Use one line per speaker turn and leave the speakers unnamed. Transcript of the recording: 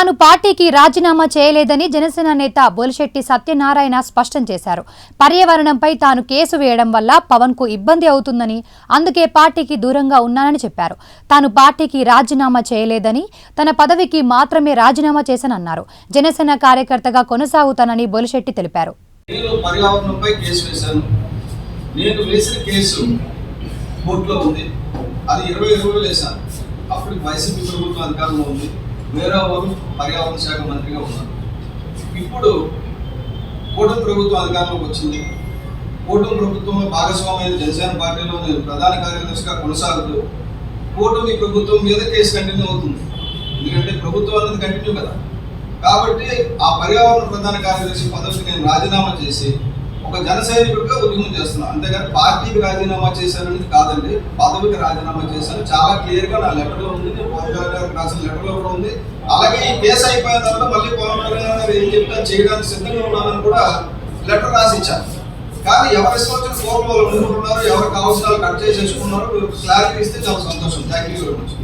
తాను పార్టీకి రాజీనామా చేయలేదని జనసేన నేత బొలిశెట్టి సత్యనారాయణ స్పష్టం చేశారు. పర్యావరణంపై తాను కేసు వేయడం వల్ల పవన్ కు ఇబ్బంది అవుతుందని, అందుకే పార్టీకి దూరంగా ఉన్నానని చెప్పారు. తాను పార్టీకి రాజీనామా చేయలేదని, తన పదవికి మాత్రమే రాజీనామా చేశానన్నారు. జనసేన కార్యకర్తగా కొనసాగుతానని బొలిశెట్టి తెలిపారు.
నేను వేసిన కేసు కోర్టులో ఉంది. అది 2020లో వేశాను. అప్పుడు వైసీపీ ప్రభుత్వం అధికారంలో ఉంది. వేరే వారు పర్యావరణ శాఖ మంత్రిగా ఉన్నారు. ఇప్పుడు కూటమి ప్రభుత్వం అధికారంలోకి వచ్చింది. కూటమి ప్రభుత్వంలో భాగస్వామ్య జనసేన పార్టీలో నేను ప్రధాన కార్యదర్శిగా కొనసాగుతూ కూటమి ప్రభుత్వం మీద కేసు కంటిన్యూ అవుతుంది. ఎందుకంటే ప్రభుత్వం అనేది కంటిన్యూ కదా. కాబట్టి ఆ పర్యావరణ ప్రధాన కార్యదర్శి పదవికి నేను రాజీనామా చేసి ఒక జన సైనికుడిగా ఉద్యమం చేస్తున్నాను. అంతేగాని పార్టీకి రాజీనామా చేశానని కాదండి, పదవికి రాజీనామా చేశాను. చాలా క్లియర్ గా నా లెటర్లో ఉంది, నేను పవన్ కళ్యాణ్ గారికి రాసిన లెటర్లో కూడా ఉంది. అలాగే ఈ కేసు అయిపోయిన తర్వాత మళ్ళీ పవన్ కళ్యాణ్ గారు ఏం చెప్తా చేయడానికి సిద్ధంగా ఉన్నానని కూడా లెటర్ రాసి ఇచ్చారు. కానీ ఎవరి ఇష్టం వచ్చిన ఫోన్ వాళ్ళు ఉంటున్నారు, ఎవరికి అవసరాలు కట్ చేసేసుకున్నారు, క్లారిటీ ఇస్తే చాలా సంతోషం. Thank you very much.